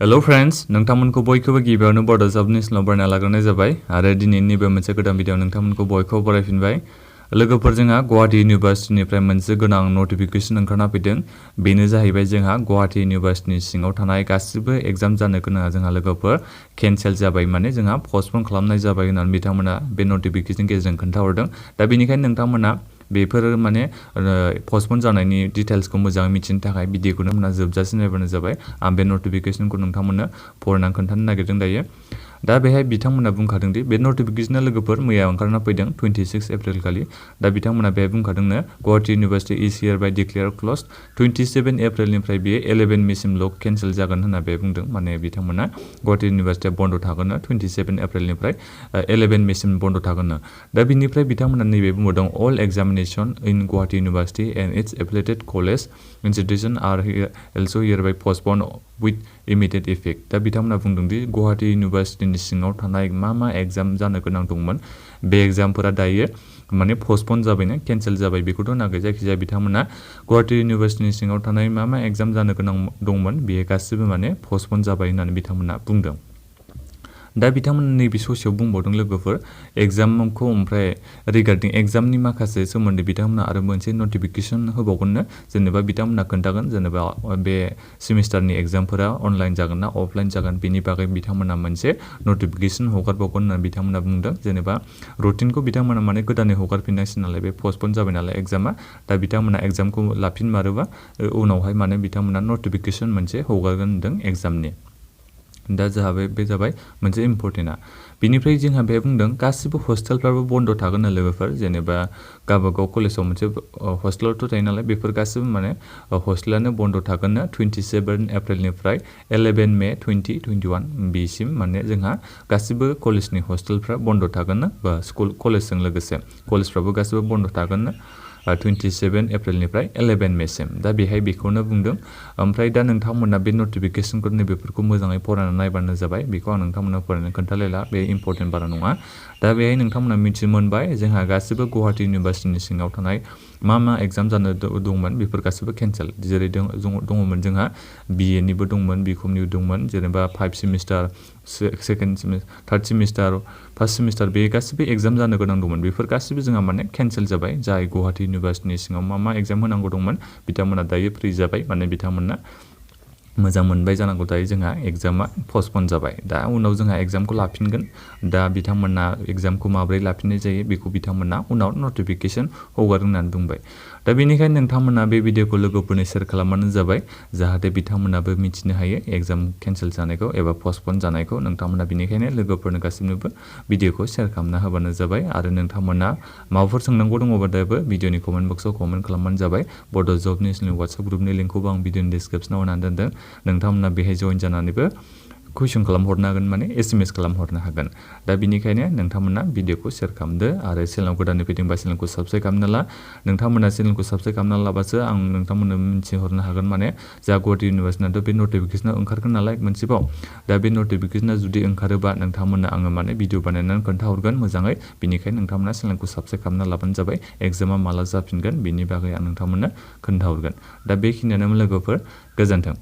hello friends नोंथांमोनखौ बयखौबो गिबियावनो बड' जब निउसनाव बरायना लाग्रोनाय जाबाय आरो दिनैनि बे मोनसे गोदान भिडिअ नोंथांमोनखौ बयखौबो बरायफिनबाय लोगोफोर जोंहा गुवाहाटी इउनिभार्सिटिनिफ्राय मोनसे गोनां नटिफिकेशन ओंखारना फैदों बेनो जाहैबाय जोंहा गुवाहाटी इउनिभार्सिटिनि सिङाव थानाय गासिबो एग्जाम जानो गोनां जोंहा लोगोफोर केनसेल जाबाय माने जोंहा पस्टपन खालामनाय जाबाय होननानै बिथांमोना बे नटिफिकेशननि गेजेरजों खोन्थाहरदों दा बेनिखायनो नोंथांमोना बेफोर माने पस्टपन जानायनि डिटेल्सखौ मोजाङै मिथिनो थाखाय भिडिअखौ नोंथांमोना जोबजासिम नायबानो जाबाय आं बे नटिफिकेशनखौ नोंथांमोननो फरायनानै खोन्थानो नागिरदों दायो दा बेहाय बिथांमोना बुंखादों दि बे नटिफिकेशना लोगोफोर मैया ओंखारना फैदों 26 एप्रिल खालि दा बिथांमोना बेहाय बुंखादोंनो गुवाहाटी इउनिभार्सिटि इज हियरबाय डिक्लेयार क्ल'ज 27 एप्रिलनिफ्राय बेयो 11 मेसिमल' केनसेल जागोन होनना बे बुंदों माने बिथांमोना गुवाहाटी इउनिभार्सिटिया बन्द थागोन 27 एप्रिलनिफ्राय 11 मेसिम बन्द थागोन दा बिनिफ्राय बिथांमोना नैबे बुंदों all examination in Guwahati university and its affiliated college institution are also hereby postponed with immediate effect दा बिथांमोना बुंदों दि गुवाहाटी इउनिभार्सिटिनि सिङाव थानाय मा एग्जाम जानो गोनां दंमोन बे एग्जामफोरा दायो माने पस्टपन जाबायना केनसेल जाबाय बेखौथ' नागै जायखिजाया बिथांमोना गुवाहाटी इउनिभार्सिटिनि सिङाव थानाय मा एग्जाम जानो गोनां दंमोन बेयो गासिबो माने पस्टपन जाबाय होननानै बिथांमोना बुंदों दा बिथांमोना नैबे ससेयाव बुंबावदों लोगोफोर एग्जामखौ ओमफ्राय रिगार्डिं एग्जामनि माखासे सोमोन्दै बिथांमोना आरो मोनसे नटिफिकेशन होबावगोननो जेनेबा बिथांमोना खोन्थागोन जेनेबा बे सेमिस्टारनि एग्जामफोरा अनलाइन जागोन ना अफलाइन जागोन बेनि बागै बिथांमोना मोनसे नटिफिकेशन हगारबावगोन होननानै बिथांमोना बुंदों जेनेबा रुटिनखौ बिथांमोना माने गोदानै हगारफिननांसिगोन नालाय बे पस्टपन जाबाय नालाय एग्जामा दा बिथांमोना एग्जामखौ लाफिनमारोबा उनावहाय माने बिथांमोना नटिफिकेशन मोनसे हगारगोन होनदों एग्जामनि दा जोंहा बे जाबाय मोनसे इम्पर्टेन्टआ बिनिफ्राय जोंहा बे बुंदों गासिबो हस्टेलफ्राबो बन्द थागोन लोगोफोर जेनेबा गावबागाव कलेजाव मोनसे हस्टेलावथ' थायो नालाय बेफोर गासिबो माने हस्टेलानो बन्द थागोन 27 एप्रिलनिफ्राय 11 मे 2021 बेसिम माने जोंहा गासिबो कलेजनि हस्टेलफ्रा बन्द थागोन बा स्कुल कलेजजों लोगोसे कलेजफ्राबो गासिबो बन्द थागोन 27 एप्रिलनिफ्राय 11 मेसिम दा बेहाय बेखौनो बुंदों ओमफ्राय दा नोंथांमोना बे नटिफिकेशनखौ बेफोरखौ मोजाङै फरायनानै नायबानो जाबाय बेखौ आं नोंथांमोना फरायनानै खोन्थालायला बे इम्पर्टेन्ट बारा नङा दा बेहाय नोंथांमोना मिथिनो मोनबाय जोंहा गासिबो गुवाहाटी इउनिभार्सिटिनि सिङाव थानाय मा एग्जाम जानो दंमोन बेफोर गासिबो केनसेल जेरै दङमोन जोंहा बिएनिबो दंमोन बिकमनिबो दंमोन जेनेबा 5 semester second semester third semester first semester बे गासिबो एग्जाम जानो गोनां दंमोन बेफोर गासिबो जोंहा माने केनसेल जाबाय जाय गुवाहाटी इउनिभार्सिटिनि सिङाव मा एग्जाम होनांगौ दंमोन बिथांमोना दायो फ्रि जाबाय माने बिथांमोना मोजां मोनबाय जानांगौ दायो जोंहा एग्जामा पस्टपन जाबाय दा उनाव जोंहा एग्जामखौ लाफिनगोन दा बिथांमोना एग्जामखौ माबोरै लाफिननाय जायो बेखौ बिथांमोना उनाव नटिफिकेशन हगारगोन होननानै बुंबाय दा बेनिखायनो नोंथांमोना बे भिडिअखौ लोगोफोरनो शेयार खालामबानो जाबाय जाहाथे बिथांमोनाबो मिथिनो हायो एग्जाम केनसेल जानायखौ एबा पस्टपन जानायखौ नोंथांमोना बेनिखायनो लोगोफोरनो गासिबनोबो भिडिअखौ शेयार खालामना होबानो जाबाय आरो नोंथांमोना माबाफोर सोंनांगौ दङबा दाबो भिडिअनि कमेन्ट बक्सआव कमेन्ट खालामबानो जाबाय बड' जब निउसनि WhatsApp ग्रुपनि लिंकखौबो आं भिडिअनि डिसक्रिप्शनाव होनानै दोनदों नोंथांमोना बेहाय जइन जानानैबो कुइसन खालामहरनो हागोन माने SMS खालामहरनो हागोन दा बिनिखायनो नोंथांमोना भिडिअखौ शेयार खालामदो आरो चेनेलाव गोदानै फैदोंबा चेनेलखौ साबस्क्राइब खालामना ला नोंथांमोना चेनेलखौ साबस्क्राइब खालामना लाबासो आं नोंथांमोननो मिथिहरनो हागोन माने जा गुवाहाटी इउनिभार्सिटिनाथ' बे नटिफिकेशना ओंखारगोन नालाय मोनसेबाव दा बे नटिफिकेशना जुदि ओंखारोबा नोंथांमोननो आङो माने भिडिअ बानायनानै खोन्थाहरगोन मोजाङै बिनिखायनो नोंथांमोना चेनेलखौ साबस्क्राइब खालामना लाबानो जाबाय एग्जामा माला जाफिनगोन बिनि बागै आं नोंथांमोननो खोन्थाहरगोन दा बेखिनियानो लोगोफोर गोजोन्थों